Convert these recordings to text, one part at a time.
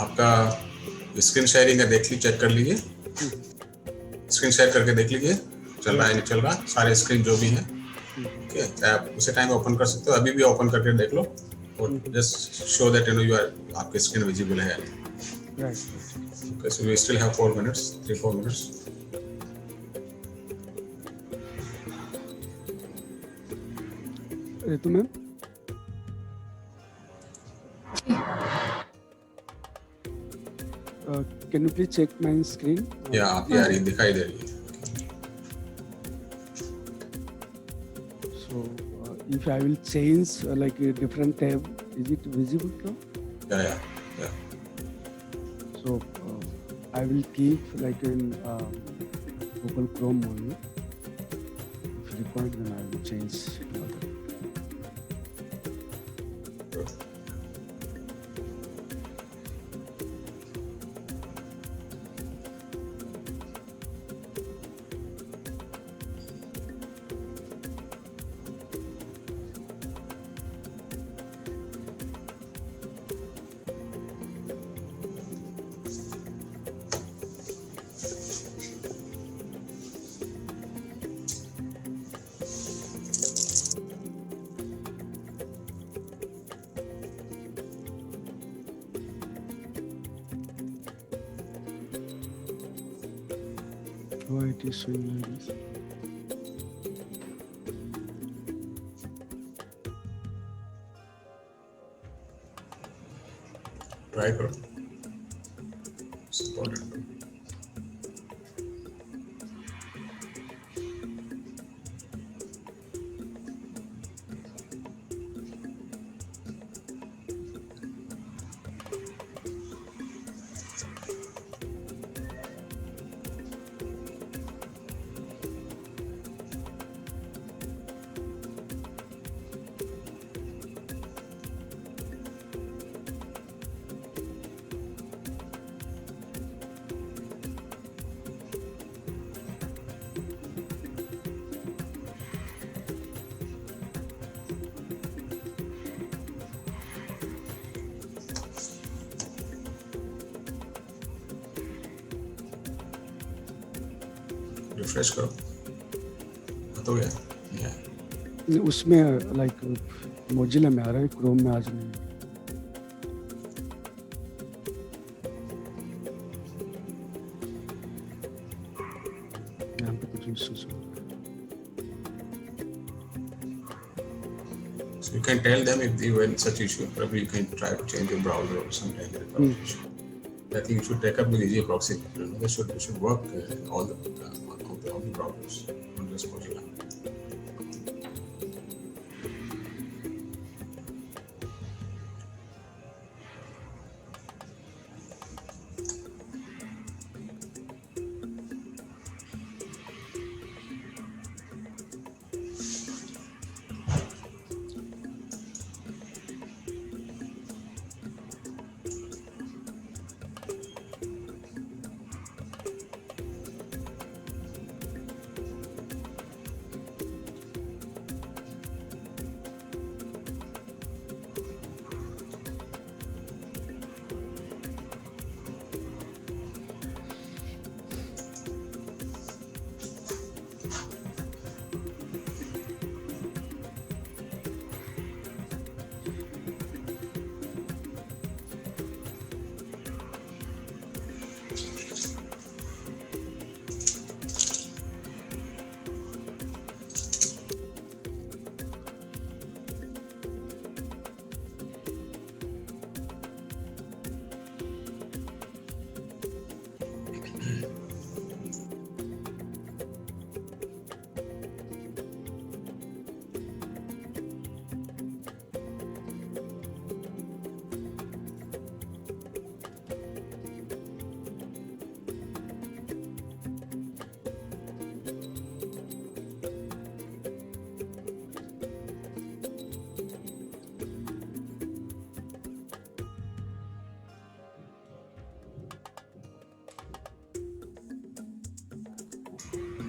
आपका screen sharing है, देख ली, चेक कर लीजिए। स्क्रीन शेयर करके देख लीजिए चल रहा है नहीं चल रहा, सारे स्क्रीन जो भी हैं। ओके, आप उसी टाइम ओपन कर सकते हो, अभी भी ओपन करके देख लो और just show that you know you are, आपकी स्क्रीन विजिबल है। Right. Okay, so we still have 4 minutes, 3-4 minutes. Ritu ma'am, can you please check my screen? या आपकी आ रही दिखाई दे रही है। So if I will change like a different tab, is it visible now? या So I will keep like in Google Chrome only. If required, then I will change another. Why it is showing like this? Try करो, supported. Refresh करो, हो गया। नहीं, उसमें like Mozilla में आ रहा है, क्रोम में आज नहीं। यहाँ पे कुछ इश्यूज हो। So you can tell them if you in such issue, probably you can try to change your browser or something. I think you should take up with Easy Proxy. You know, they should work all the browsers, not just Mozilla.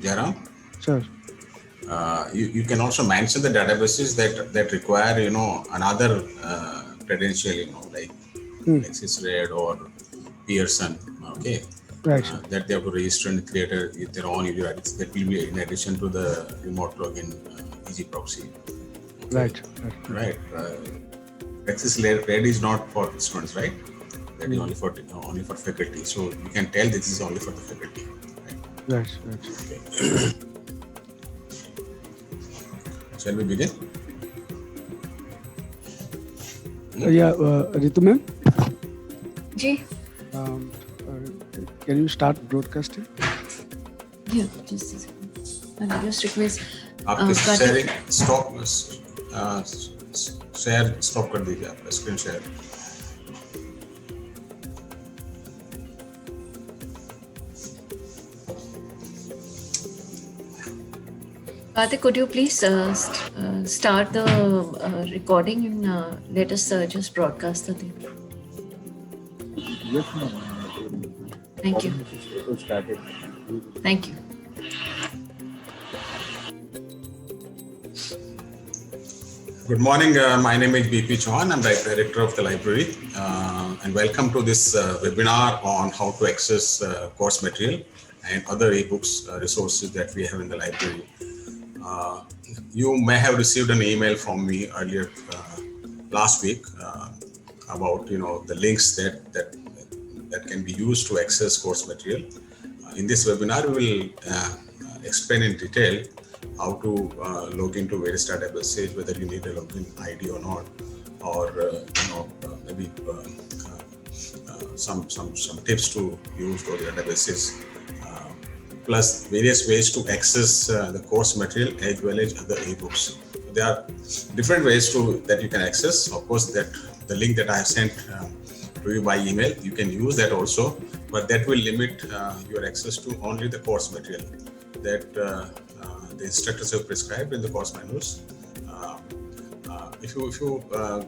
Jairam? Sure. You can also mention the databases that require, you know, another credential, you know, like Nexus Red or Pearson. Okay. Right. That they have to register and create their own user IDs. That will be in addition to the remote login easy proxy. Okay. Right. Access Red is not for students, right? That is only for faculty. So you can tell this is only for the faculty. Right. Okay. Shall we begin? Yeah, Ritu ma'am. Ji. Can you start broadcasting? Yeah, just a second. I'll just request. आपके sharing share stop कर दीजिए आपका screen share. Karthik, could you please start the recording and let us just broadcast the thing? Yes, ma'am. Thank you. Started. Thank you. Good morning. My name is BP Chauhan. I'm the director of the library, and welcome to this webinar on how to access course material and other ebooks resources that we have in the library. You may have received an email from me earlier last week about the links that can be used to access course material. In this webinar, we will explain in detail how to log into various databases, whether you need a login ID or not, or maybe some tips to use those databases, plus various ways to access the course material as well as other ebooks. There are different ways that you can access. Of course, that the link that I have sent to you by email, you can use that also, but that will limit your access to only the course material that the instructors have prescribed in the course manuals. If you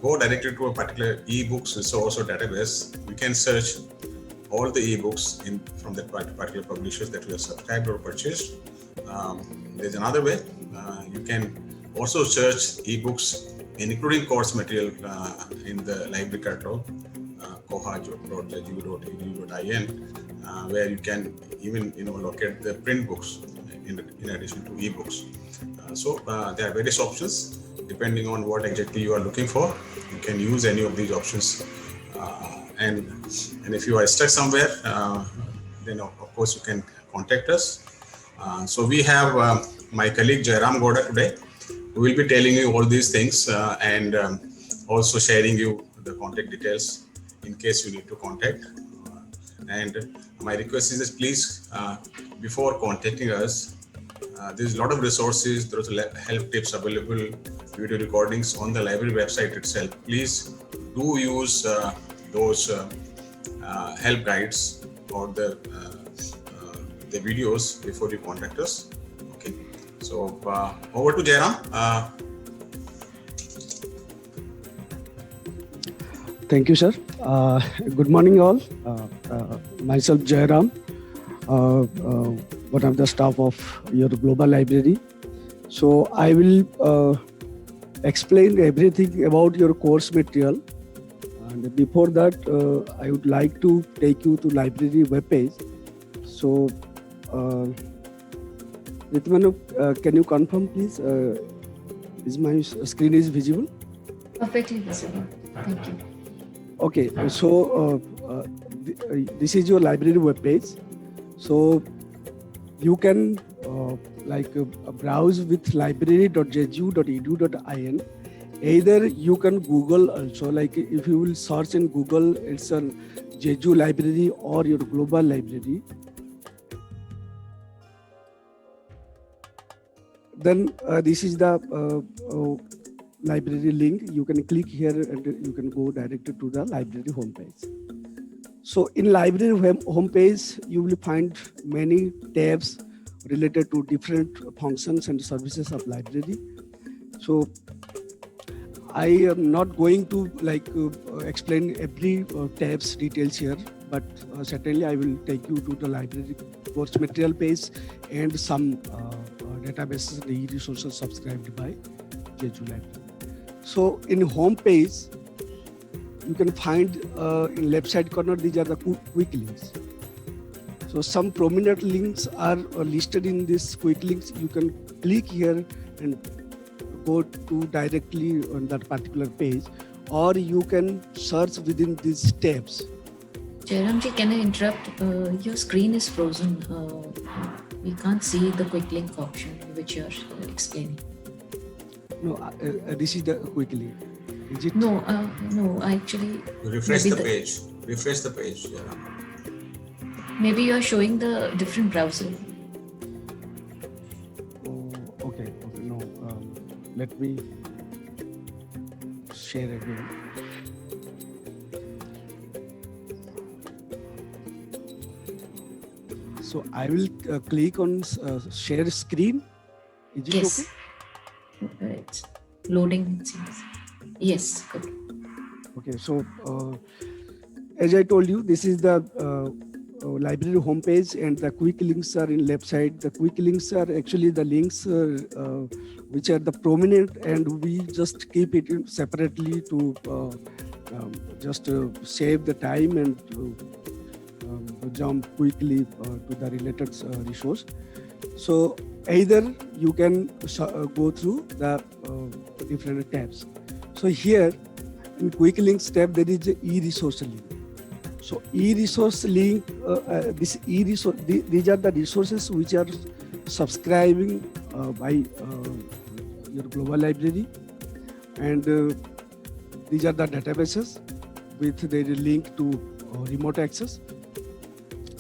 go directly to a particular ebooks resource or database, you can search all the ebooks from that particular publishers that you have subscribed or purchased. There's another way. You can also search ebooks including course material in the library catalog, koha.jju.edu.in, where you can even locate the print books in addition to ebooks. So there are various options depending on what exactly you are looking for. You can use any of these options, and if you are stuck somewhere, then of course you can contact us. So we have my colleague Jairam Goda today, who will be telling you all these things and also sharing you the contact details in case you need to contact. And my request is that please, before contacting us, there's a lot of resources, there's help tips available, video recordings on the library website itself. Please do use those help guides or the videos before you contact us. Okay, so over to Jairam. Thank you, sir. Good morning, all. Myself, Jairam, one of the staff of your global library. So I will explain everything about your course material. And before that, I would like to take you to library webpage. So, Ritu, can you confirm, please? Is my screen is visible? Perfectly visible. Thank you. Okay, so this is your library webpage. So you can browse with library.jju.edu.in. Either you can Google also, like if you will search in Google, it's a Jeju library or your global library. Then this is the library link. You can click here and you can go directly to the library homepage. So in library homepage, you will find many tabs related to different functions and services of library. So I am not going to explain every tab's details here, but certainly I will take you to the library course material page and some databases and e-resources subscribed by Jeju Library. So in home page, you can find in left side corner, these are the quick links. So some prominent links are listed in this quick links. You can click here and go to directly on that particular page, or you can search within these tabs. Jairam ji, can I interrupt? Your screen is frozen. We can't see the quick link option which you're explaining. No, this is the quick link. Is it? No, no, actually. Refresh maybe the page. Refresh the page. Yeah. Maybe you are showing the different browser. Oh, okay. No, let me share again. So I will click on share screen. Is it Yes. okay? It's loading. It seems. Yes, good. Okay, so as I told you, this is the library homepage, and the quick links are in left side. The quick links are actually the links which are the prominent, and we just keep it separately to just save the time and jump quickly to the related resource. So either you can go through the different tabs. So here in quick links tab, there is a e-resource link. So e-resource link, this e-resource, these are the resources which are subscribing by your global library, and these are the databases with the link to remote access.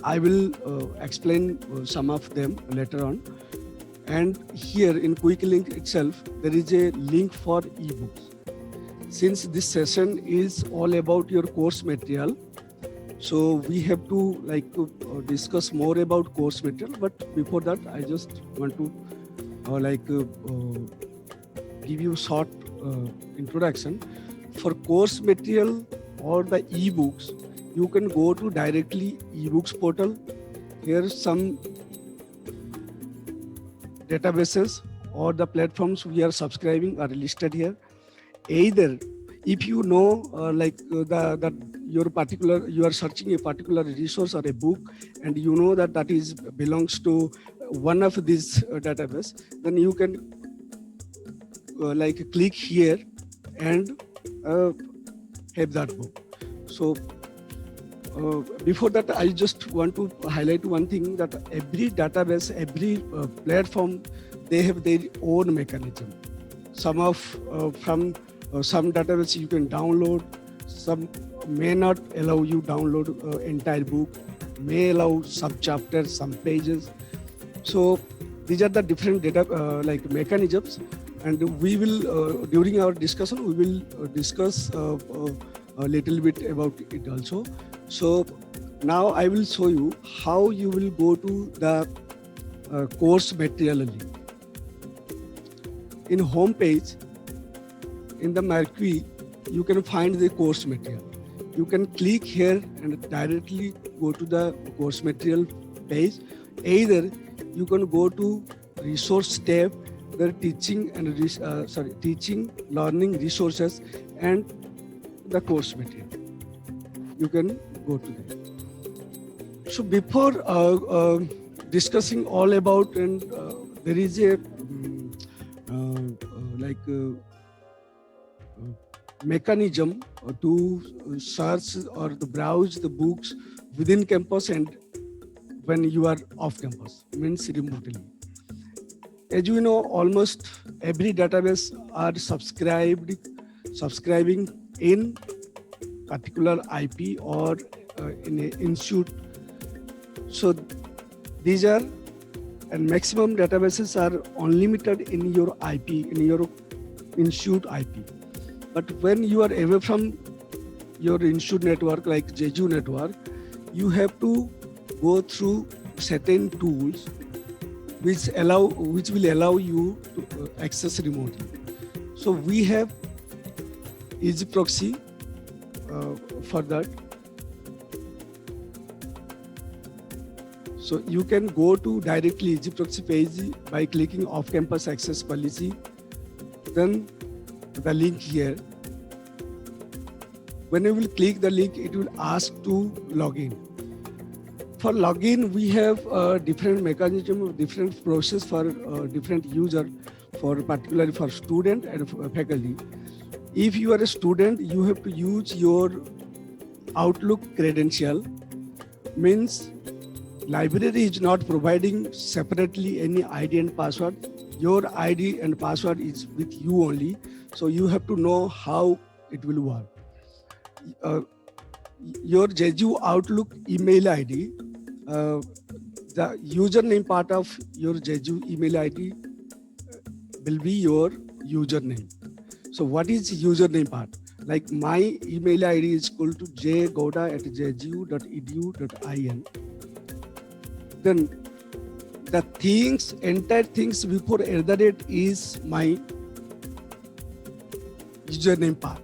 I will explain some of them later on. And here in quick link itself, there is a link for ebooks. Since this session is all about your course material, so we have to discuss more about course material. But before that, I just want to give you a short introduction. For course material or the ebooks, you can go to directly ebooks portal. Here some databases or the platforms we are subscribing are listed here. Either if you know you are searching a particular resource or a book, and you know that is belongs to one of these database, then you can click here and have that book. So before that, I just want to highlight one thing, that every database, every platform, they have their own mechanism. Some from some database you can download, some may not allow you download entire book, may allow some chapters, some pages. So these are the different data mechanisms, and we will during our discussion we will discuss a little bit about it also. So now I will show you how you will go to the course material link. In home page, in the Mercury, you can find the course material. You can click here and directly go to the course material page. Either you can go to resource tab, the teaching learning resources and the course material. You can go to that. So before discussing all about, and there is a mechanism to search or to browse the books within campus and when you are off campus, means remotely. As you know, almost every database are subscribing in particular IP or in an institute. So these are, and maximum databases are unlimited in your IP, in your institute IP. But when you are away from your institute network like Jeju network, you have to go through certain tools which will allow you to access remotely. So we have EasyProxy for that. So you can go to directly EasyProxy page by clicking off-campus access policy, then the link here. When you will click the link, it will ask to log in. For login, we have different mechanism, different process for different user, for particularly for student and for faculty. If you are a student, you have to use your Outlook credential. Means library is not providing separately any ID and password. Your ID and password is with you only. So you have to know how it will work. Your Jeju Outlook email ID, the username part of your Jeju email ID will be your username. So what is username part? Like my email ID is equal to jgowda@jeju.edu.in. Then the things, entire things before @ is my username part.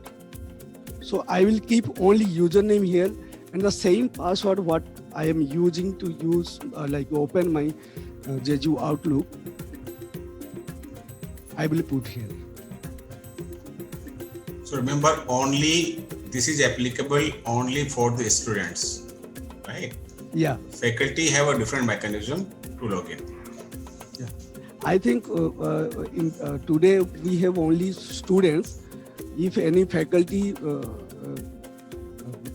So I will keep only username here, and the same password what I am using to use like open my Jeju Outlook, I will put here. So remember, only this is applicable only for the students, right? Yeah. Faculty have a different mechanism to log in. Yeah. I think today we have only students. If any faculty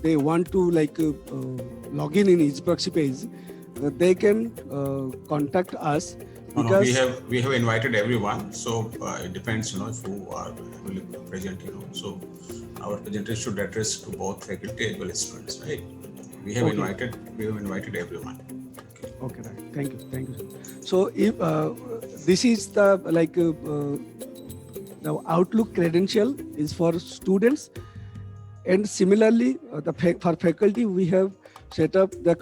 they want to log in EasyProxy page, they can contact us. No, we have invited everyone, so it depends, if who are present, So our presentation should address to both faculty as well as students, right? We have invited everyone. Okay, right. Thank you. So if this is the the Outlook credential is for students, and similarly for faculty we have set up the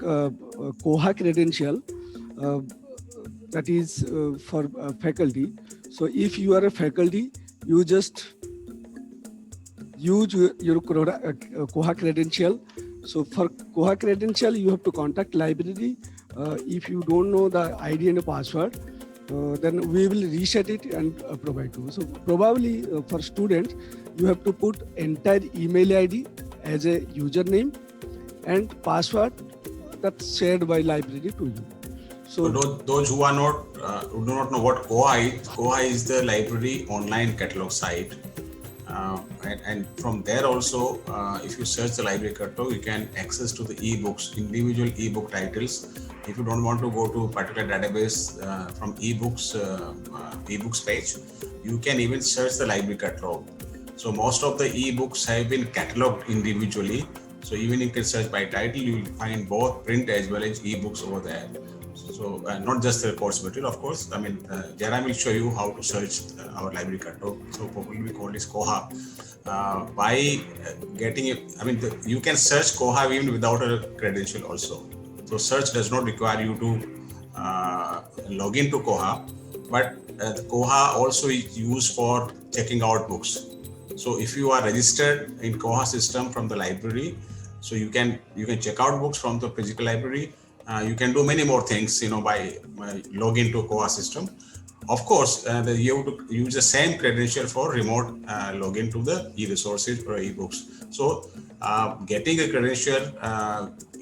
Koha credential. That is for faculty. So if you are a faculty, you just use your Koha credential. So for Koha credential, you have to contact library. If you don't know the ID and the password, then we will reset it and provide to you. So probably for students, you have to put entire email ID as a username and password that's shared by library to you. So those who are not who do not know what Koha is the library online catalog site, and from there also, if you search the library catalog, you can access to the ebooks, individual ebook titles. If you don't want to go to a particular database from ebooks page, you can even search the library catalog. So most of the ebooks have been cataloged individually. So even if you can search by title, you will find both print as well as ebooks over there. So not just the course material, of course. I mean, Jairam will show you how to search our library catalog. So probably we call this Koha. By getting it, I mean, you can search Koha even without a credential also. So search does not require you to log into Koha, but the Koha also is used for checking out books. So if you are registered in Koha system from the library, so you can check out books from the physical library. You can do many more things, by login to Koha system. Of course, you have to use the same credential for remote login to the e-resources or ebooks. So getting a credential,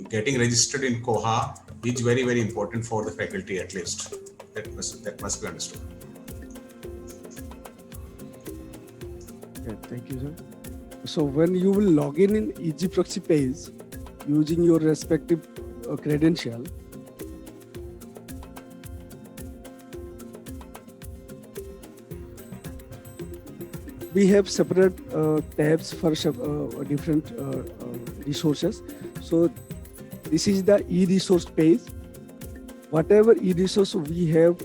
getting registered in Koha is very, very important for the faculty at least. That must be understood. Okay, thank you, sir. So when you will log in EasyProxy page using your respective credential, we have separate tabs for different resources. So this is the e-resource page. Whatever e-resource we have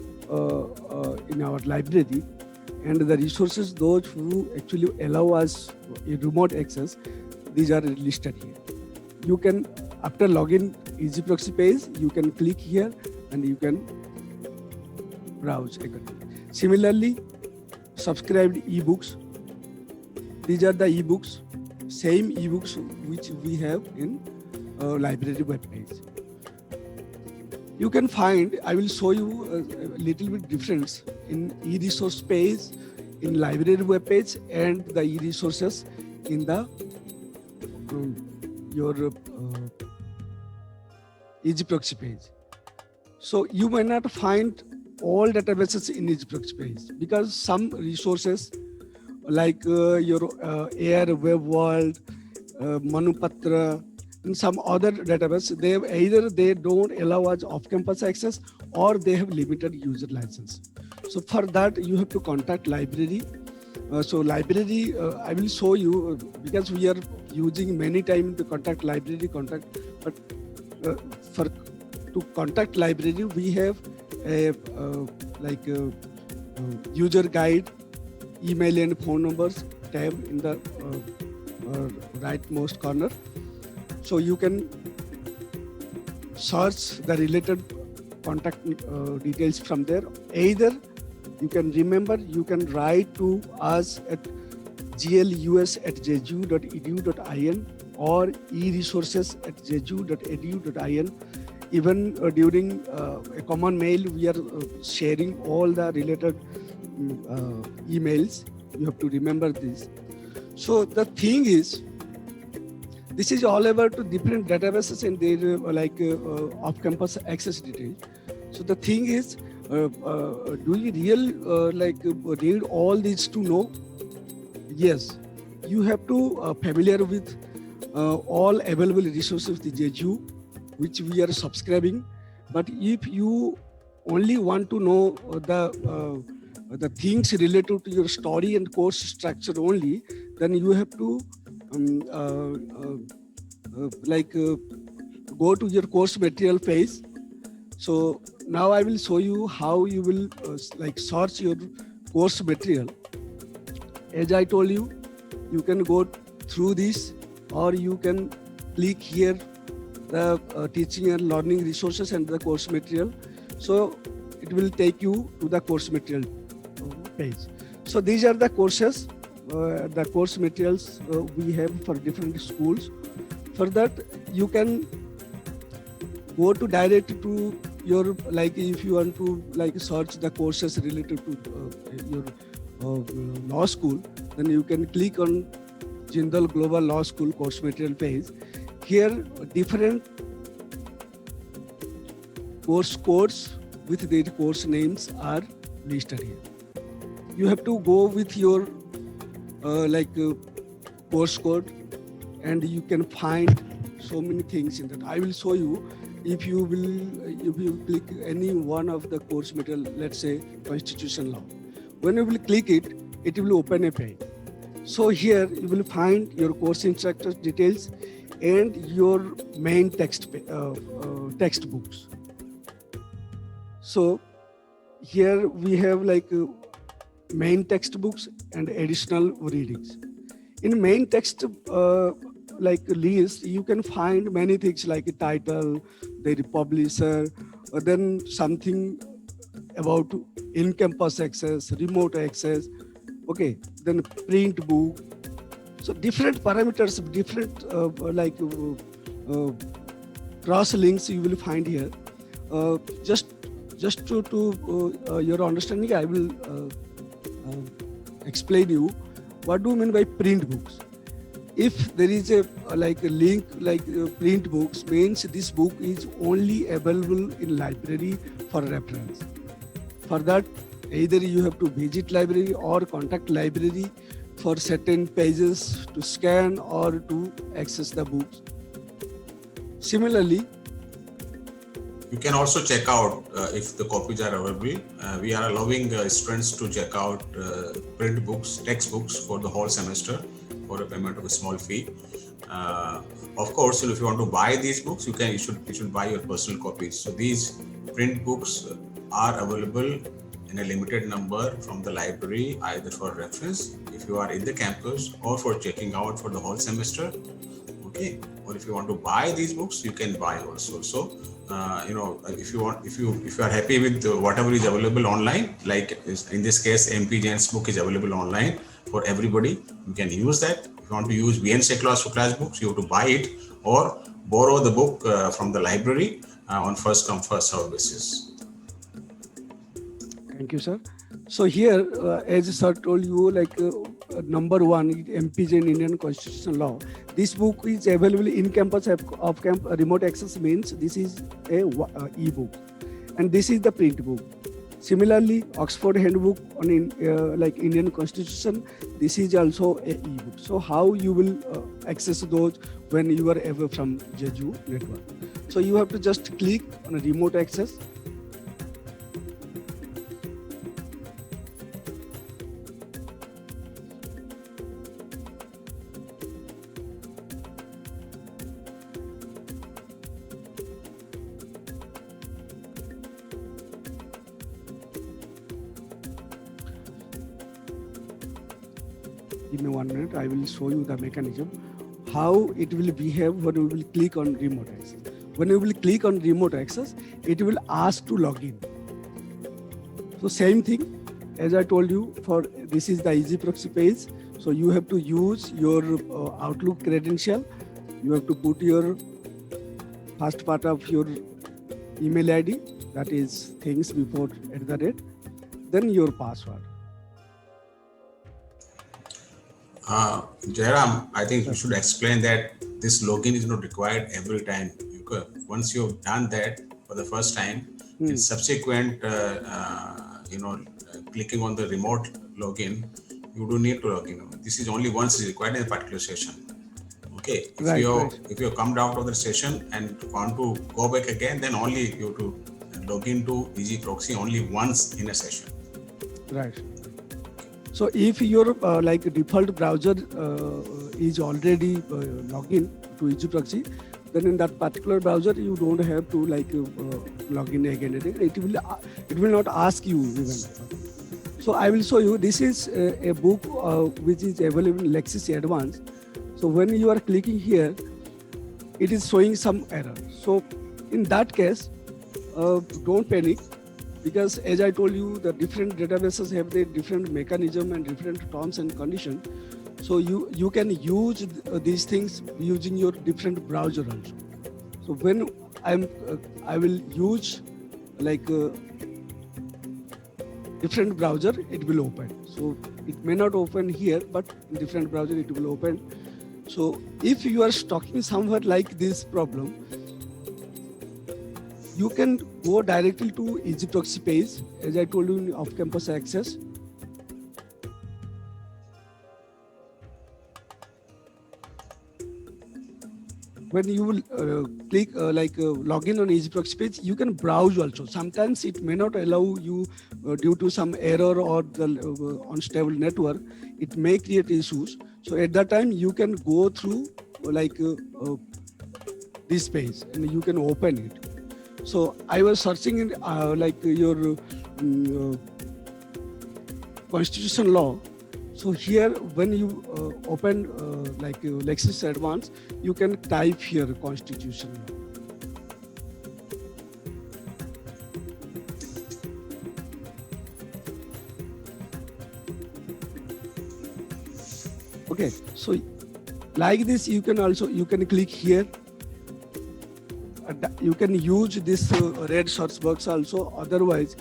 in our library, and the resources those who actually allow us a remote access, these are listed here. You can, after login EasyProxy page, you can click here and you can browse again. Similarly, subscribed ebooks. These are the ebooks, same ebooks which we have in library web page. You can find, I will show you a little bit difference in e-resource page, in library web page, and the e-resources in the your Easy Proxy page. So you may not find all databases in Easy Proxy page because some resources like your Air, Web World, Manupatra, and some other database, they don't allow us off-campus access or they have limited user license. So for that, you have to contact library. So library, I will show you because we are using many time to contact library, but to contact library, we have a user guide, email and phone numbers tab in the rightmost corner. So you can search the related contact details from there. Either you can remember, you can write to us at glus@jju.edu.in or eresources@jju.edu.in. Even during a common mail, we are sharing all the related emails. You have to remember this. So the thing is, this is all about different databases and their off-campus access details. So the thing is, do you read all these to know? Yes, you have to familiar with all available resources of the JGU, which we are subscribing. But if you only want to know the things related to your story and course structure only, then you have to go to your course material page. So now I will show you how you will search your course material. As I told you, you can go through this or you can click here the teaching and learning resources and the course material. So it will take you to the course material page. So these are the courses, the course materials we have for different schools. For that, you can go to direct to your, if you want to search the courses related to your law school, then you can click on Jindal Global Law School course material page. Here, different course codes with their course names are listed here. You have to go with your course code, and you can find so many things in that. I will show you. If you click any one of the course material, let's say Constitution Law, when you will click it, it will open a page. So here you will find your course instructor details and your main textbooks. So here we have main textbooks and additional readings. In main text list, you can find many things like a title, the publisher, or then something about in-campus access, remote access, okay, then print book. So different parameters, different cross links you will find here. Just to your understanding, I will explain you what do you mean by print books. If there is a link print books, means this book is only available in library for reference. For that, either you have to visit library or contact library for certain pages to scan or to access the books. Similarly, you can also check out if the copies are available. We are allowing students to check out print books, textbooks for the whole semester for a payment of a small fee. Of course, if you want to buy these books, you should buy your personal copies. So these print books are available in a limited number from the library, either for reference if you are in the campus or for checking out for the whole semester. Okay, or if you want to buy these books, you can buy also. So if you are happy with whatever is available online, like in this case MP Jain's book is available online for everybody, you can use that. If you want to use VNC class for class books, you have to buy it or borrow the book from the library on first come first serve basis. Thank you, sir. So here, as sir told you, number one, MP Jain Indian Constitutional Law. this book is available in campus off-campus remote access means this is a e-book, and this is the print book. Similarly, Oxford Handbook on like Indian Constitution, this is also a e-book. So how you will access those when you are away from Jeju network? So you have to just click on a remote access. Give me 1 minute, I will show you the mechanism, how it will behave when we will click on remote access. When we will click on remote access, it will ask to log in. So same thing, as I told you, for this is the EasyProxy page. So you have to use your Outlook credential. You have to put your first part of your email ID, that is things before @ then your password. Jairam, I think you should explain that this login is not required every time. Once you've done that for the first time, in subsequent, clicking on the remote login, you don't need to log in. This is only once required in a particular session. Okay. If you come out of the session and want to go back again, then only you have to log into EasyProxy only once in a session. Right. So if your like default browser is already logged in to EasyProxy, then in that particular browser you don't have to like log in again. It will not ask you even. So I will show you. This is a book which is available in Lexis Advanced. So when you are clicking here, it is showing some error. So in that case, don't panic. Because as I told you, the different databases have their different mechanism and different terms and conditions. So you can use these things using your different browser also. So when I will use like different browser, it will open. So it may not open here, but in different browser it will open. So if you are stuck somewhere like this problem, you can go directly to EasyProxy page, as I told you in off-campus access. When you will click login on EasyProxy page, you can browse also. Sometimes it may not allow you due to some error or the unstable network. It may create issues. So at that time, you can go through this page and you can open it. So I was searching in your constitution law. So here, when you open Lexis Advanced, you can type here constitution law. Okay, so like this, you can click here. You can use this red search box also. Otherwise,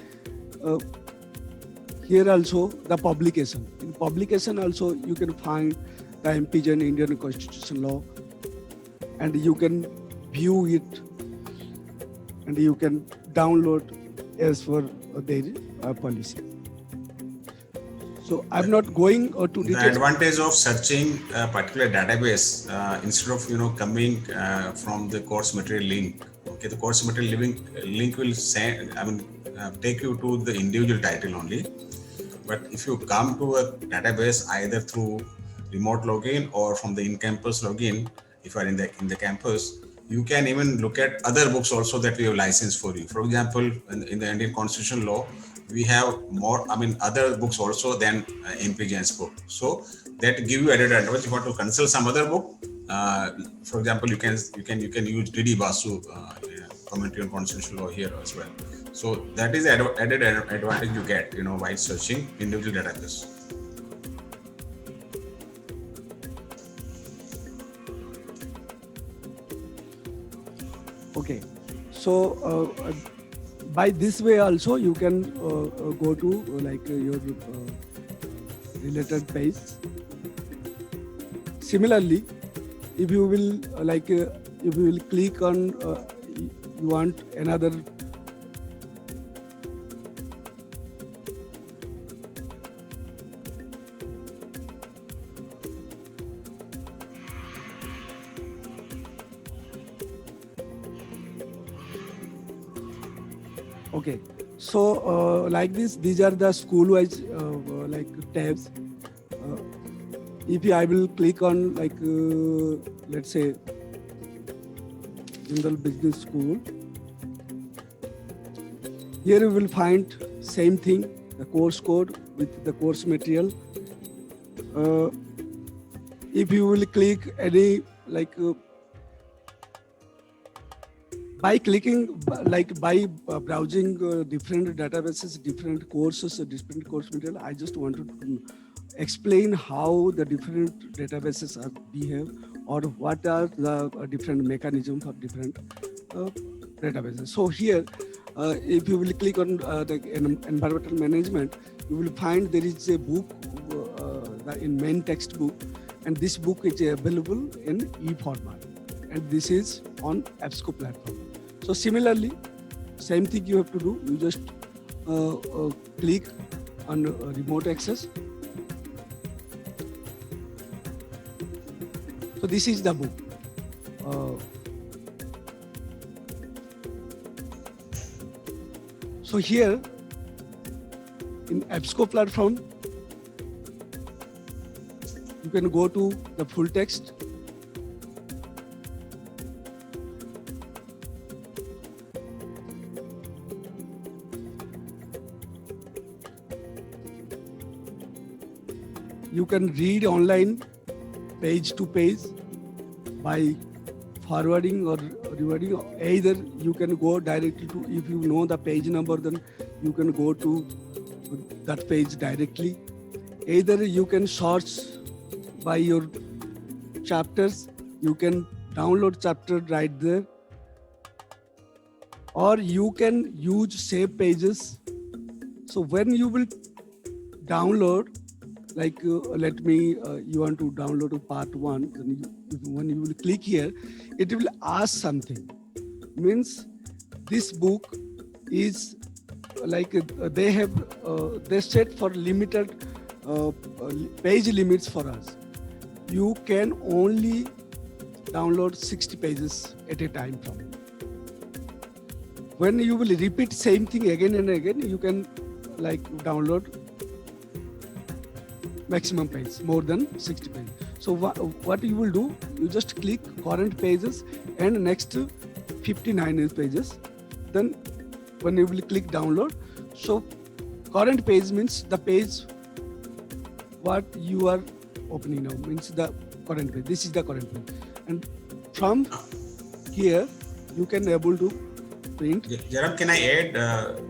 here also the publication. In publication also, you can find the MPGen Indian Constitution Law, and you can view it, and you can download as per their policy. So I'm not going to details. The advantage of searching a particular database instead of coming from the course material link. Okay, the course material link will take you to the individual title only. But if you come to a database either through remote login or from the in-campus login, if you are in the campus, you can even look at other books also that we have licensed for you. For example, in the Indian Constitution Law, we have other books also than MPGen's book. So that give you added advantage. If you want to consult some other book, for example, you can use D.D. Basu commentary on Constitution Law here as well. So that is added advantage you get, while searching individual database. Okay, so by this way also you can go to your related page. Similarly, if you will if you will click on you want another okay. So like this, these are the school wise like tabs. If I will click on like let's say Jindal Business School, here you will find same thing, the course code with the course material. If you will click any like by clicking like by browsing different databases, different courses, different course material, I just wanted to explain how the different databases are behave or what are the different mechanisms for different databases. So here, if you will click on the environmental management, you will find there is a book in main textbook, and this book is available in e-format, and this is on EBSCO platform. So similarly, same thing you have to do. You just click on remote access. So this is the book. So here in EBSCO platform, you can go to the full text. You can read online page to page by forwarding or rewarding. Either you can go directly to, if you know the page number, then you can go to that page directly. Either you can search by your chapters, you can download chapter right there, or you can use save pages. So when you will download, like let me, you want to download part 1, then when you will click here, it will ask something. Means this book is like they have they set for limited page limits for us. You can only download 60 pages at a time from it. When you will repeat same thing again and again, you can like download maximum page, more than 60 pages. So what you will do, you just click current pages and next 59 pages. Then when you will click download, so current page means the page what you are opening now, means the current page. This is the current page. And from here, you can able to print. Jarab, can I add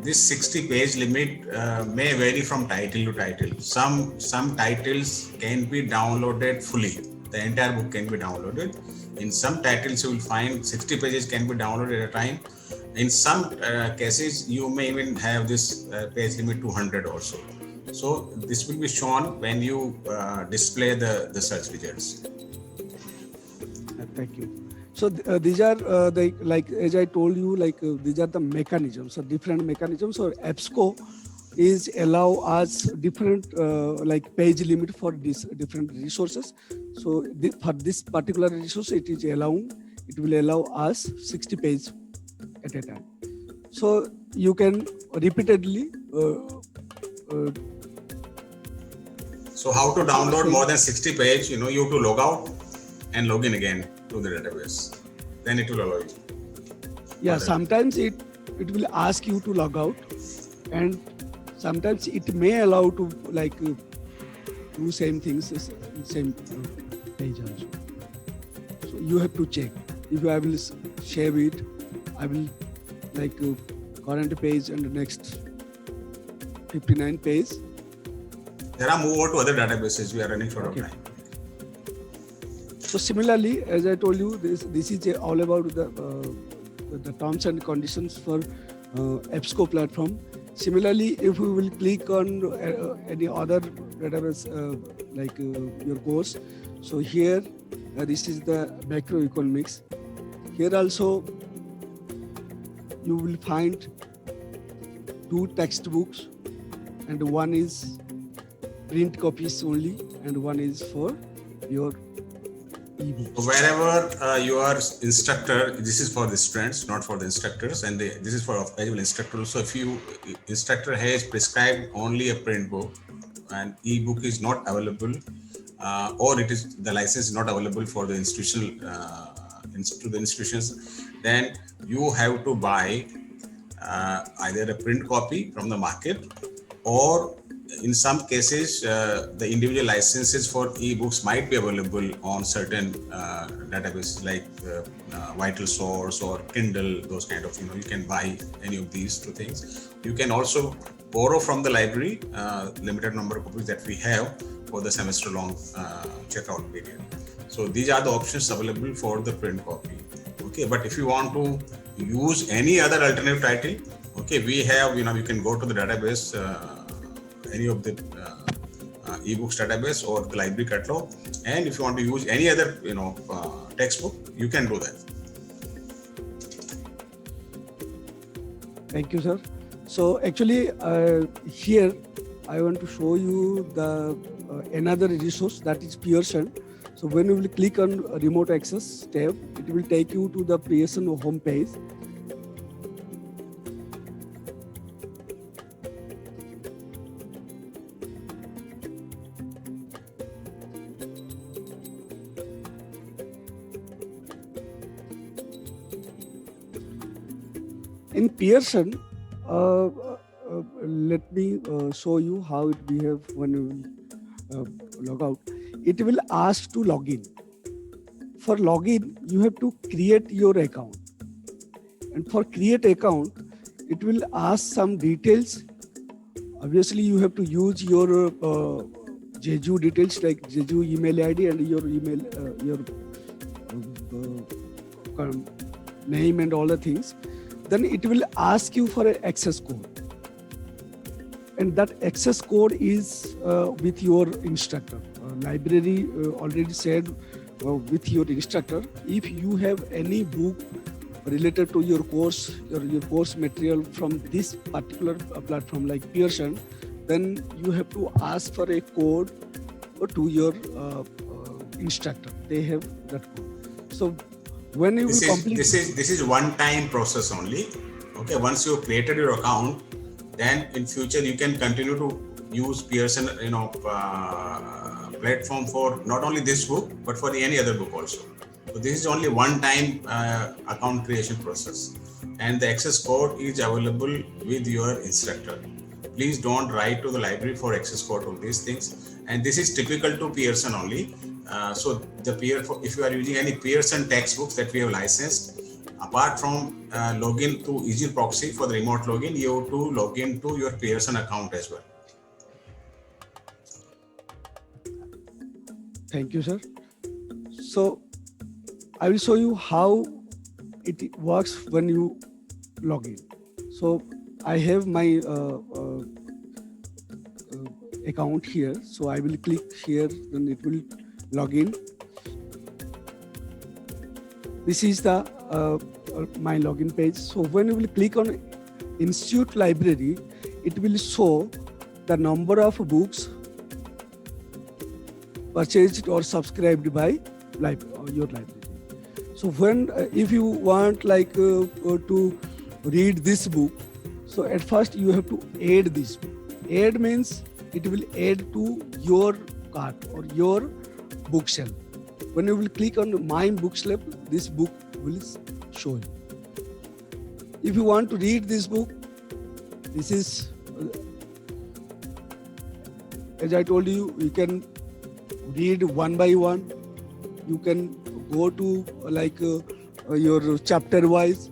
this 60 page limit may vary from title to title. Some titles can be downloaded fully. The entire book can be downloaded. In some titles, you will find 60 pages can be downloaded at a time. In some cases, you may even have this page limit 200 or so. So this will be shown when you display the search results. Thank you. So these are the, like as I told you, like these are the mechanisms, so different mechanisms. So EBSCO is allow us different like page limit for these different resources. So for this particular resource, it will allow us 60 pages at a time. So you can repeatedly. So how to download more than 60 page? You have to log out and log in again to the database. Then it will allow you. Yeah, sometimes it will ask you to log out, and sometimes it may allow to like do same things, same page also. So you have to check. If I will share it, I will like current page and the next 59 page. There are move over to other databases. We are running short of time. So similarly, as I told you, this is all about the terms and conditions for EBSCO platform. Similarly, if we will click on any other database like your course, so here This is the macroeconomics. Here also you will find 2 textbooks, and one is print copies only and one is for your ebook. Wherever you are instructor, this is for the students, not for the instructors, and this is for occasional instructors. So if you instructor has prescribed only a print book and ebook is not available, or it is the license is not available for the institutional to the institutions, then you have to buy either a print copy from the market, or in some cases the individual licenses for ebooks might be available on certain databases like Vital Source or Kindle, those kind of, you can buy any of these two things. You can also borrow from the library limited number of copies that we have for the semester long checkout period. So these are the options available for the print copy. Okay, but if you want to use any other alternative title, okay, we have, you can go to the database, any of the ebooks database or the library catalog, and if you want to use any other textbook, you can do that. Thank you, sir. So actually here I want to show you the another resource, that is Pearson. So when you will click on remote access tab, it will take you to the Pearson home page. In Pearson, let me show you how it behaves when you log out. It will ask to log in. For login, you have to create your account. And for create account, it will ask some details. Obviously, you have to use your Jeju details like Jeju email ID and your email, your name and all the things. Then it will ask you for an access code. And that access code is with your instructor. Library already said with your instructor. If you have any book related to your course, your course material from this particular platform like Pearson, then you have to ask for a code to your instructor. They have that code. So when you will complete this is one-time process only. Okay, once you have created your account, then in future you can continue to use Pearson platform for not only this book but for any other book also. So this is only one-time account creation process, and the access code is available with your instructor. Please don't write to the library for access code of these things, and this is typical to Pearson only. So if you are using any Pearson textbooks that we have licensed, apart from login to Easy Proxy for the remote login, you have to log in to your Pearson account as well. Thank you, sir. So I will show you how it works when you log in. So I have my account here. So I will click here, then it will log in. This is the my login page. So when you will click on Institute Library, it will show the number of books purchased or subscribed by your library. So when if you want to read this book, so at first you have to add this book. Add means it will add to your cart or your bookshelf. When you will click on my bookshelf, this book will show you. If you want to read this book, this is, as I told you, you can read one by one. You can go to your chapter wise,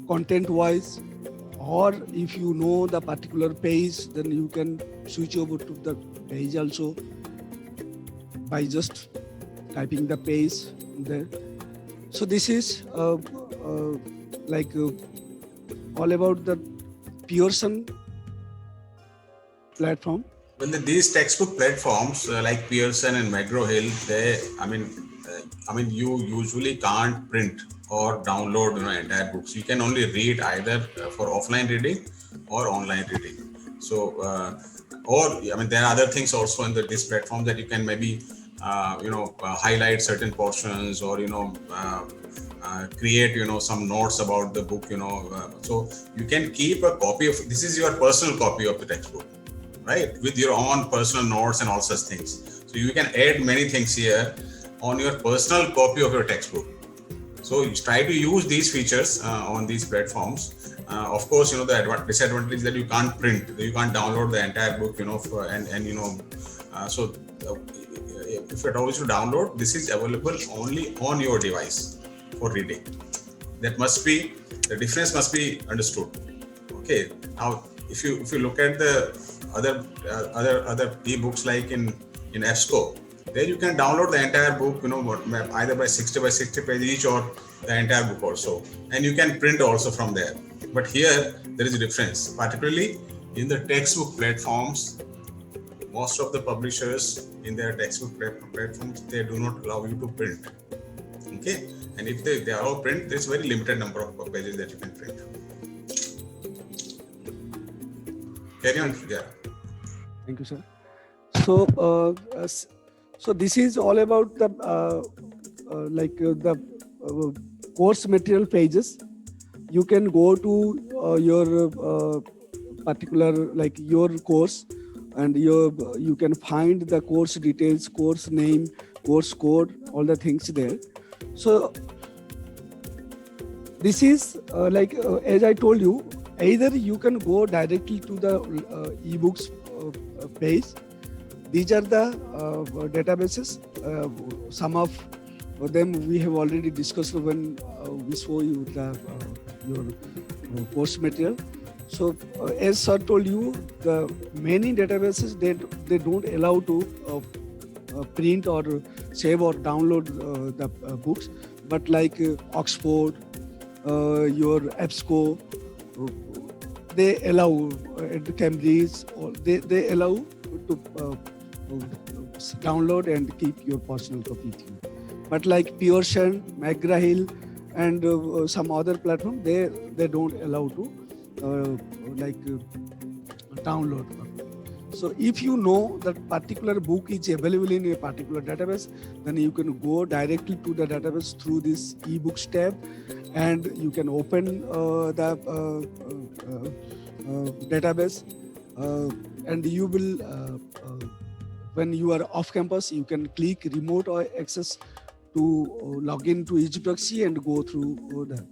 content wise, or if you know the particular page, then you can switch over to the page also by just typing the page there. So this is all about the Pearson platform. Well, these textbook platforms like Pearson and McGraw-Hill, you usually can't print or download, entire books. You can only read either for offline reading or online reading. So, there are other things also in these platforms that you can maybe, highlight certain portions or, create, some notes about the book, so you can keep a copy of, this is your personal copy of the textbook, right? With your own personal notes and all such things. So you can add many things here on your personal copy of your textbook. So you try to use these features on these platforms. Of course, the disadvantage that you can't print, you can't download the entire book, if at all you download, this is available only on your device for reading. The difference must be understood. Okay. Now, if you look at the other ebooks like in EBSCO, there you can download the entire book, either by 60 by 60 page each or the entire book also, and you can print also from there. But here there is a difference, particularly in the textbook platforms. Most of the publishers in their textbook platforms, they do not allow you to print. Okay, and if they allow print, there's very limited number of pages that you can print. Carry on. Yeah. Thank you, sir. So this is all about the course material pages. You can go to your particular, like your course, and you can find the course details, course name, course code, all the things there. So this is as I told you, either you can go directly to the ebooks page. These are the databases. Some of them we have already discussed when we show you your course material. So as sir told you, the many databases, they don't allow to print or save or download the books, but like Oxford, your EBSCO, they allow, at Cambridge, or they allow to download and keep your personal copy with you. But like Pearson, McGraw-Hill, and some other platform, they don't allow to download. So if you know that particular book is available in a particular database, then you can go directly to the database through this ebooks tab, and you can open the database, and you will when you are off campus, you can click remote access to log in to EgyProxy and go through that.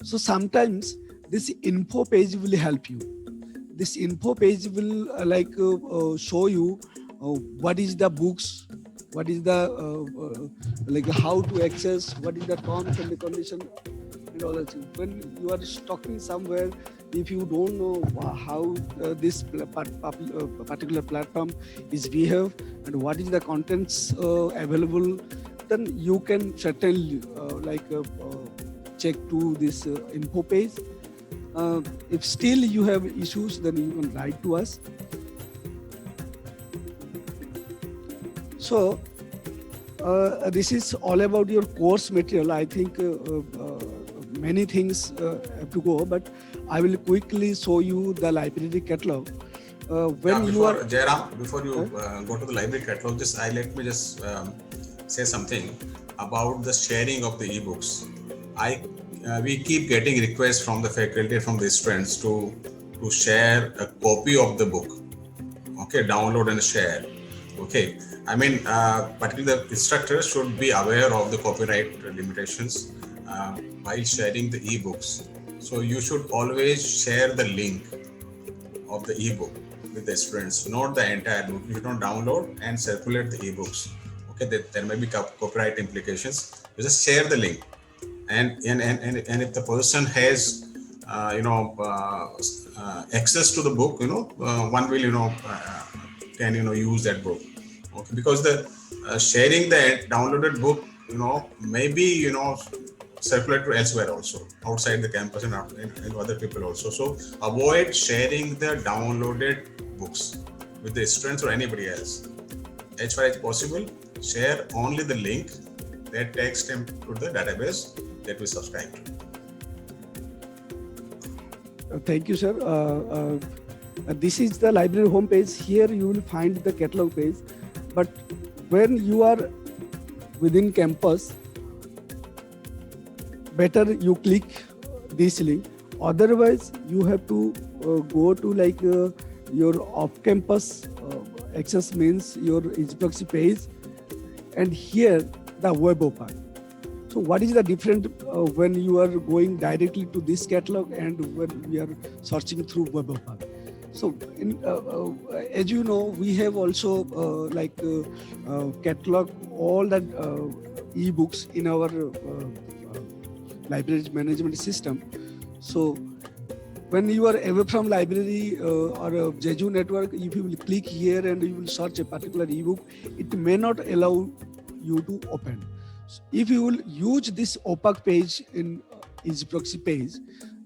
So sometimes this info page will help you. This info page will show you what is the books, what is the how to access, what is the terms and the condition, and all that. When you are stocking somewhere, if you don't know how this particular platform is behave and what is the contents available, then you can certainly check to this info page. If still you have issues, then you can write to us. So this is all about your course material. I think many things have to go, but I will quickly show you the library catalog. Jairam, before you go to the library catalog, let me say something about the sharing of the ebooks. We keep getting requests from the faculty, from the students to share a copy of the book. Okay, download and share. Okay, particularly the instructors should be aware of the copyright limitations while sharing the ebooks. So you should always share the link of the ebook with the students, not the entire book. You don't download and circulate the ebooks. Okay, there may be copyright implications. You just share the link. And if the person has access to the book, one will can use that book. Okay, because the sharing the downloaded book, maybe circulate to elsewhere also, outside the campus and other people also. So avoid sharing the downloaded books. with the students or anybody else. As far as possible, share only the link that takes them to the database that we subscribe to. Thank you, sir. This is the library homepage. Here you will find the catalog page. But when you are within campus, better you click this link. Otherwise, you have to go to like your off-campus access means your EasyProxy page, and here the web open. So what is the difference when you are going directly to this catalog and when we are searching through web open? So as you know, we have also catalog all that ebooks in our library management system. So when you are away from library or a Jeju network, if you will click here and you will search a particular ebook, it may not allow you to open. So if you will use this opaque page in EasyProxy page,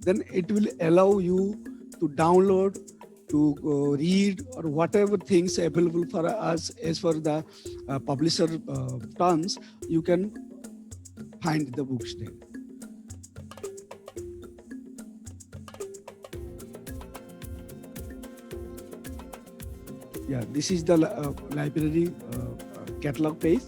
then it will allow you to download, to read, or whatever things available for us as for the publisher terms, you can find the books there. Yeah, this is the library catalog page.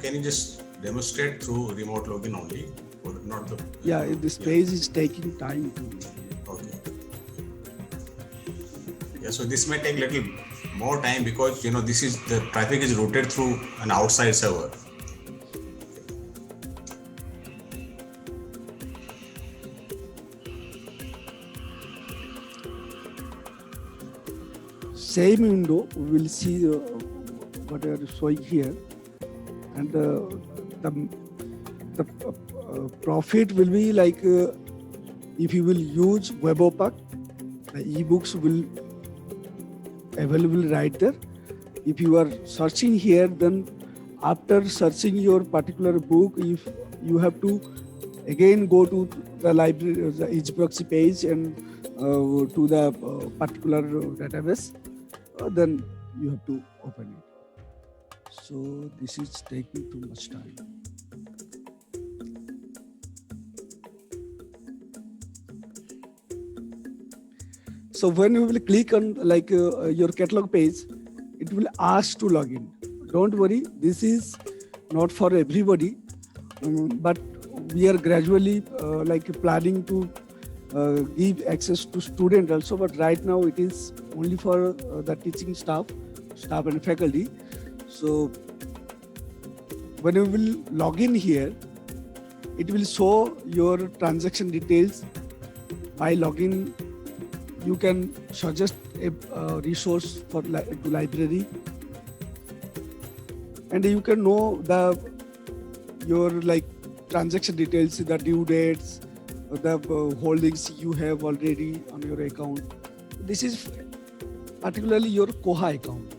Can you just demonstrate through remote login only, or not the? Yeah, this page is taking time to. Okay. Yeah, so this may take little more time because this is the traffic is routed through an outside server. Same window, we will see what I am showing here, and the profit will be like if you will use WebOpac, the ebooks will available right there. If you are searching here, then after searching your particular book, if you have to again go to the library, the EasyProxy page, and to the particular database, then you have to open it. So this is taking too much time. So when you will click on like your catalog page, it will ask to log in. Don't worry, this is not for everybody, but we are gradually planning to give access to students also, but right now it is only for the teaching staff and faculty. So when you will log in here, it will show your transaction details. By login, you can suggest a resource for to library, and you can know your transaction details, the due dates, the holdings you have already on your account. This is particularly your Koha account,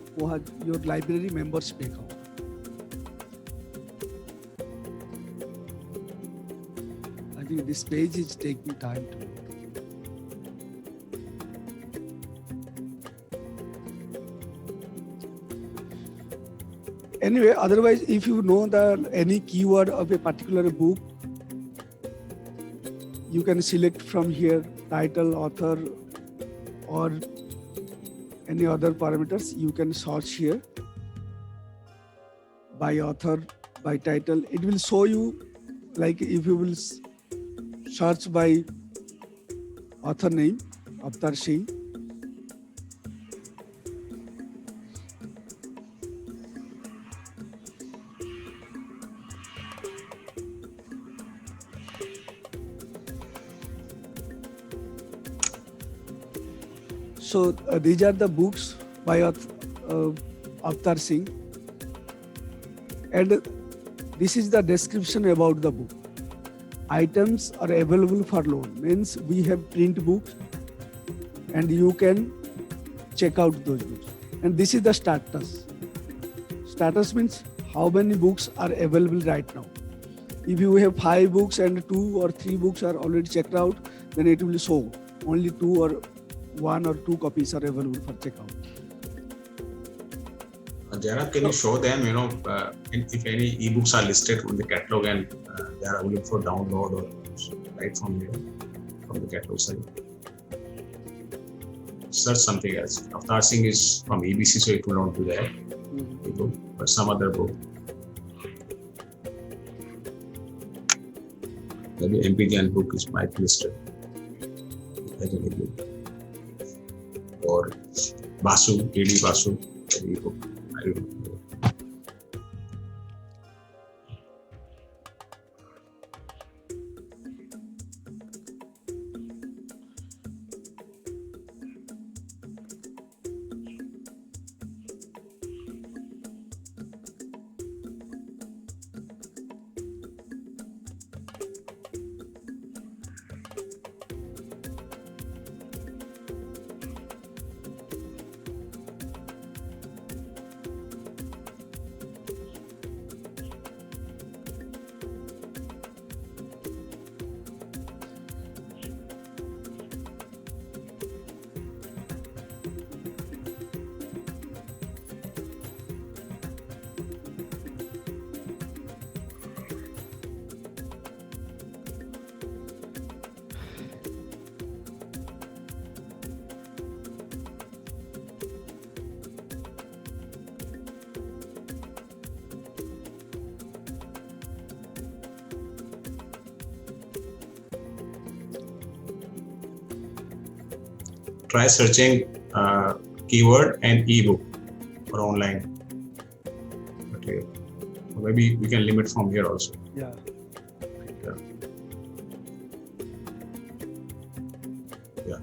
your library membership account. I think this page is taking time to load. Anyway, otherwise, if you know any keyword of a particular book, you can select from here title, author, or any other parameters. You can search here by author, by title. It will show you, like if you will search by author name, Avtar Singh. So these are the books by Avtar Singh, and this is the description about the book. Items are available for loan, means we have print books and you can check out those books. And this is the status. Status means how many books are available right now. If you have 5 books and 2 or 3 books are already checked out, then it will show only 2 or 1 or 2 copies are available for checkout. Jairaj, can you show them, if any ebooks are listed on the catalog and they are available for download or right from here, from the catalog side? Search something else. Avatar Singh is from EBC, so it will not do that. Ebook, but some other book. Maybe MPGN book is might be listed as an ebook. Or Basu, AD Basu, an ebook. I don't know. Try searching keyword and ebook or online. Okay, maybe we can limit from here also. Yeah. Yeah. Yeah.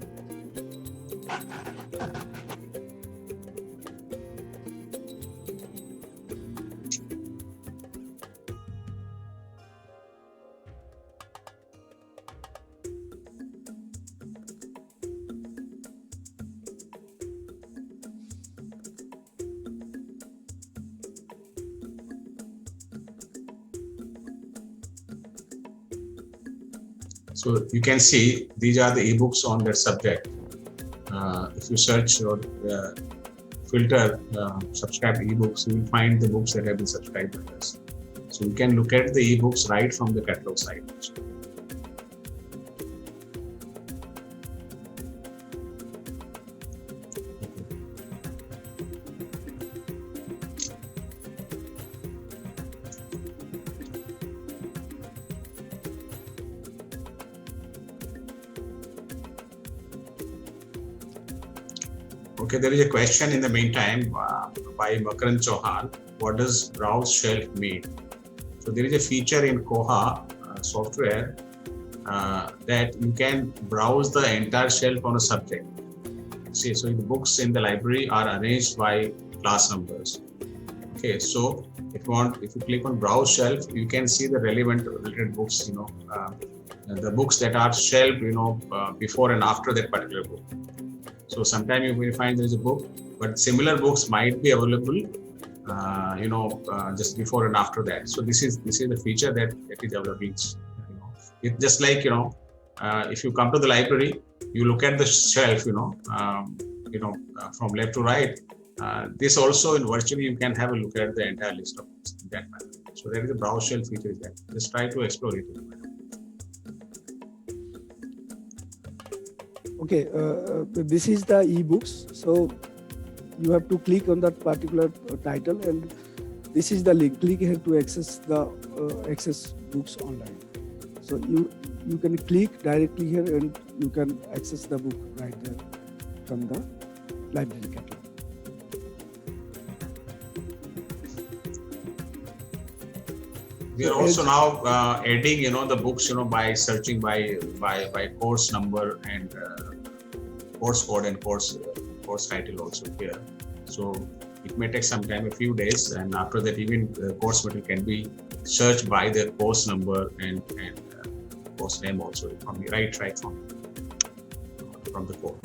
So you can see these are the ebooks on that subject. If you search or filter subscribed ebooks, you will find the books that have been subscribed by us. So you can look at the ebooks right from the catalog site. Okay, there is a question in the meantime by Makaran Chauhan. What does browse shelf mean? So there is a feature in Koha software that you can browse the entire shelf on a subject. See, so the books in the library are arranged by class numbers. Okay, so if you click on browse shelf, you can see the relevant related books. The books that are shelved, before and after that particular book. So sometimes you will find there is a book, but similar books might be available, just before and after that. So this is the feature that is available. It's just like if you come to the library, you look at the shelf, from left to right. This also in virtually you can have a look at the entire list of books in that manner. So there is a browse shelf feature is there. Just try to explore it. Okay, this is the ebooks. So you have to click on that particular title, and this is the link. Click here to access the access books online. So you can click directly here, and you can access the book right there from the library catalog. We are also now adding, the books, by searching by course number and course code and course title also here. So it may take some time, a few days, and after that, even course material can be searched by the course number and course name also from the right from the code.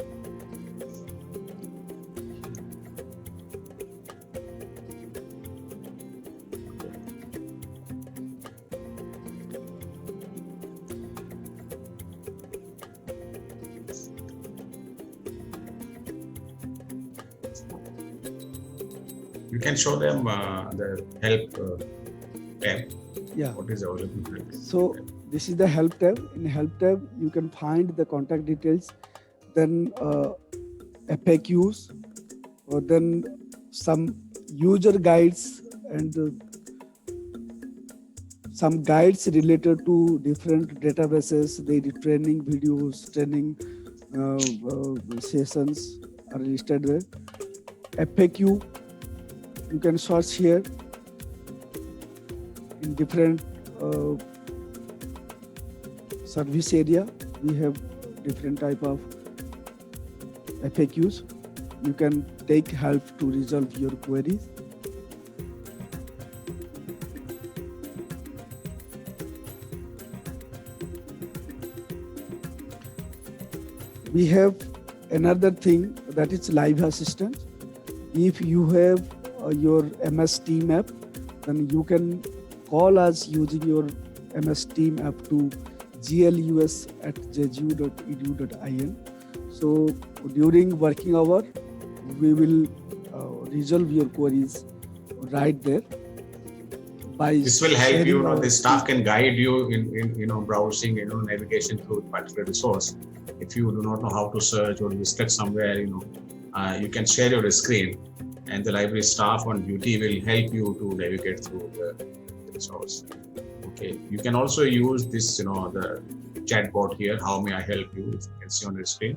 You can show them the help tab. Yeah. What is available? So this is the help tab. In help tab, you can find the contact details, then FAQs, or then some user guides and some guides related to different databases. They did training videos, training sessions are listed there. FAQ, you can search here in different service area. We have different type of FAQs. You can take help to resolve your queries. We have another thing, that is live assistant. If you have your MS Team app, then you can call us using your MS Team app to glus@jgu.edu.in. So during working hour, we will resolve your queries right there. This will help you. The staff can guide you in browsing, navigation through a particular resource. If you do not know how to search or you're stuck somewhere, you can share your screen, and the library staff on duty will help you to navigate through the resource. Okay. You can also use this, the chatbot here. How may I help you? If you can see on your screen.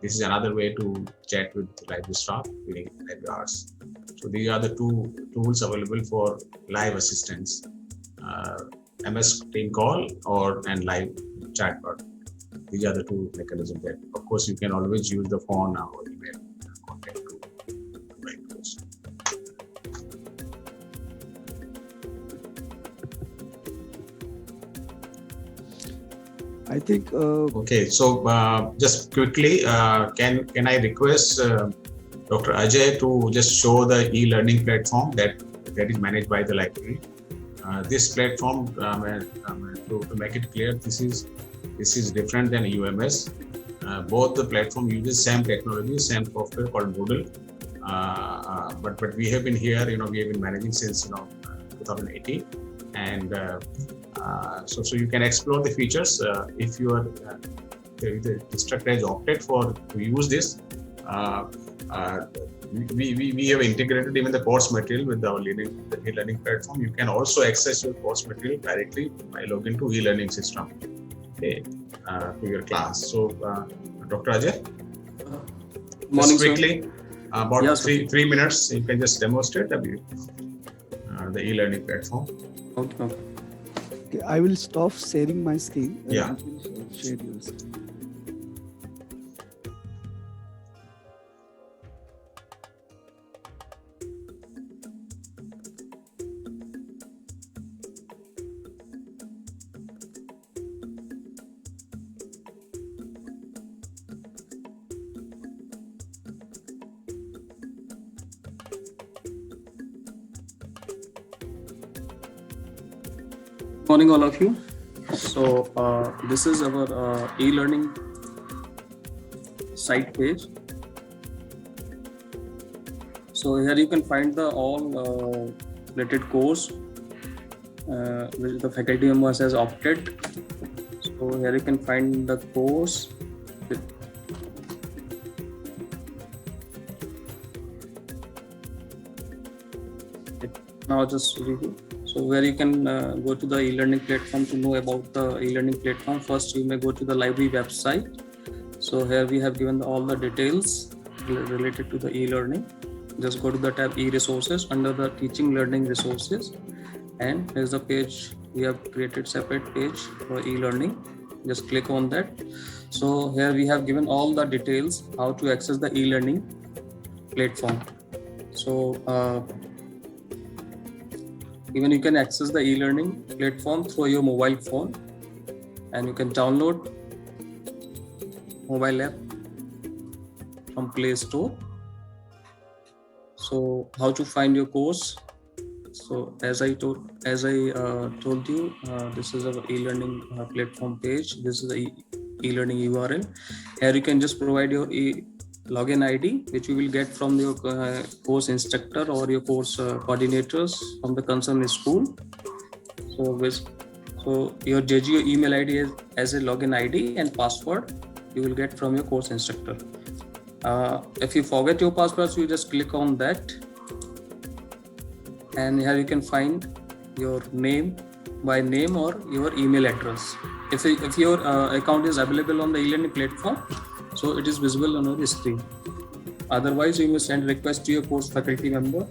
This is another way to chat with the library staff during library hours. So these are the two tools available for live assistance, MS Team call and live chatbot. These are the two mechanisms that, of course, you can always use the phone or email contact to write those. I think. Okay, so just quickly, can I request Dr. Ajay to just show the e-learning platform that is managed by the library. This platform, to make it clear, this is different than UMS. Both the platform uses same technology, same software called Moodle. But we have been here, we have been managing since 2018, and so you can explore the features if you are the instructor has opted to use this. We have integrated even the course material with our e-learning platform. You can also access your course material directly by logging to e-learning system, okay, to your class. So, Dr. Ajay, morning, quickly, sir. about Yes, 3 minutes, you can just demonstrate the e-learning platform. Okay. Okay, I will stop sharing my screen. Yeah. You can share your screen. Morning, all of you. So this is our e-learning site page. So here you can find the all related course which the faculty members has opted. So here you can find the course. Now just review. So where you can go to the e-learning platform to know about the e-learning platform. First, you may go to the library website. So here we have given all the details related to the e-learning. Just go to the tab e-resources under the teaching learning resources, and here's the page. We have created separate page for e-learning. Just click on that. So here we have given all the details how to access the e-learning platform. So even you can access the e-learning platform through your mobile phone, and you can download mobile app from Play Store. So how to find your course? So as I told you, this is our e-learning platform page. This is the e-learning URL. Here you can just provide your login ID, which you will get from your course instructor or your course coordinators from the concerned school. So your JGO email ID is as a login ID, and password you will get from your course instructor. If you forget your password, so you just click on that, and here you can find your name by name or your email address. If your account is available on the e-learning platform, so it is visible on your screen. Otherwise, you may send a request to your course faculty member.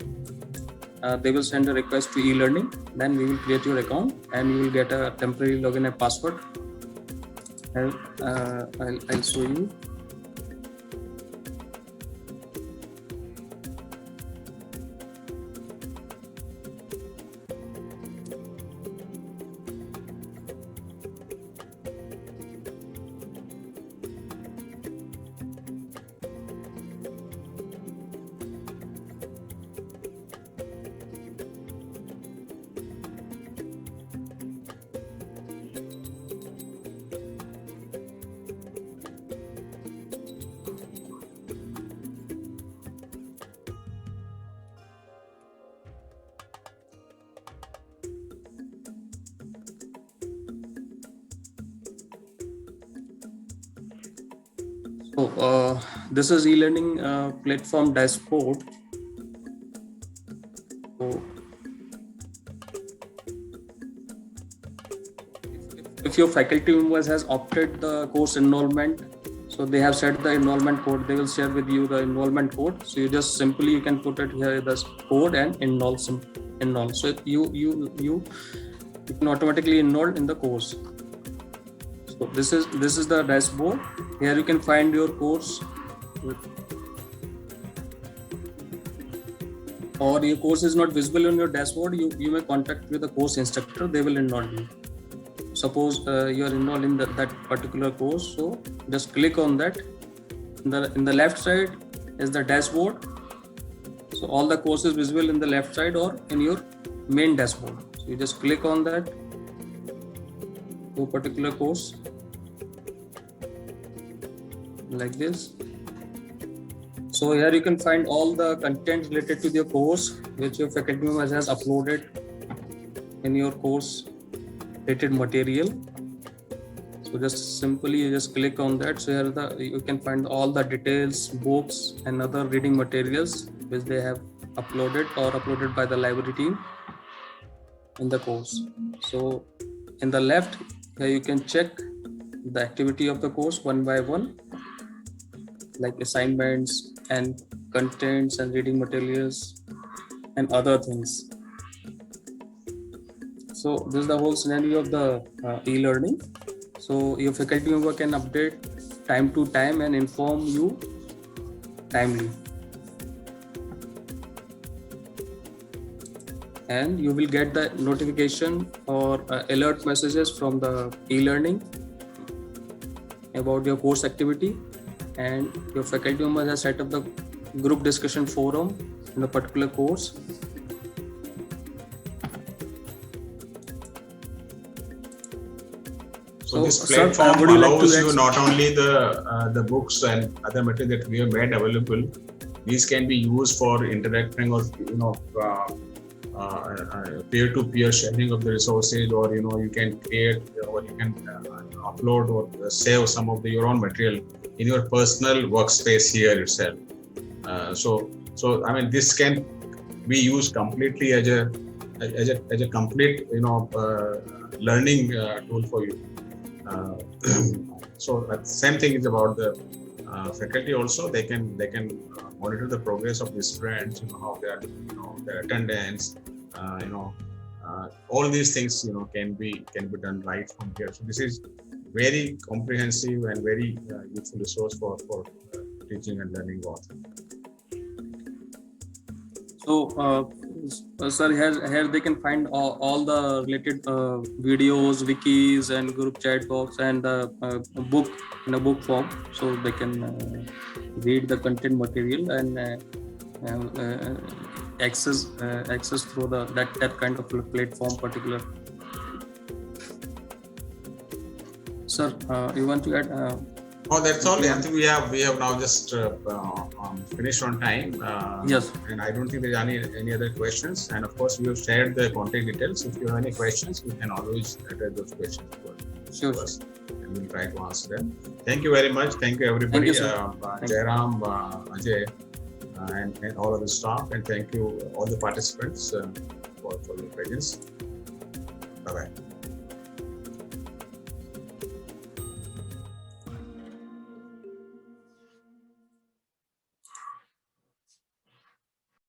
They will send a request to e-learning. Then we will create your account, and you will get a temporary login and password. I'll show you. So this is e-learning platform dashboard. So if your faculty members has opted the course enrollment, so they have set the enrollment code, they will share with you the enrollment code. So you just simply you can put it here, the code, and enroll. So you can automatically enroll in the course. So this is the dashboard. Here you can find your course, or your course is not visible on your dashboard. You may contact with the course instructor. They will enroll you. Suppose you are enrolled in that particular course, so just click on that. In the left side is the dashboard. So all the courses visible in the left side or in your main dashboard. So you just click on that to particular course like this. So here you can find all the content related to your course which your faculty member has uploaded in your course related material. So just simply you just click on that. So here you can find all the details, books and other reading materials which they have uploaded or uploaded by the library team in the course. So in the left here you can check the activity of the course one by one, like assignments and contents and reading materials and other things. So this is the whole scenario of the e-learning. So your faculty member can update time to time and inform you timely. And you will get the notification or alert messages from the e-learning about your course activity, and your faculty member has set up the group discussion forum in a particular course. So this platform allows you not only the books and other material that we have made available. These can be used for interacting or peer-to-peer sharing of the resources, or you can create or you can upload or save some of your own material in your personal workspace here itself. So I mean, this can be used completely as a complete learning tool for you. So the same thing is about the faculty also. They can monitor the progress of the students, how they are, their attendance, all these things can be done right from here. So this is very comprehensive and very useful resource for teaching and learning both. So sir, here they can find all the related videos, wikis and group chat box and the book in a book form, so they can read the content material and access through that kind of platform particular. Sir, you want to add Oh, that's all. I think we have now just finished on time. Yes. And I don't think there's any other questions. And of course, we have shared the contact details. If you have any questions, you can always address those questions Sure. to us, and we'll try to answer them. Thank you very much. Thank you everybody. Thank you, sir. Jairam, Ajay, and all of the staff, and thank you all the participants for your presence. Bye bye.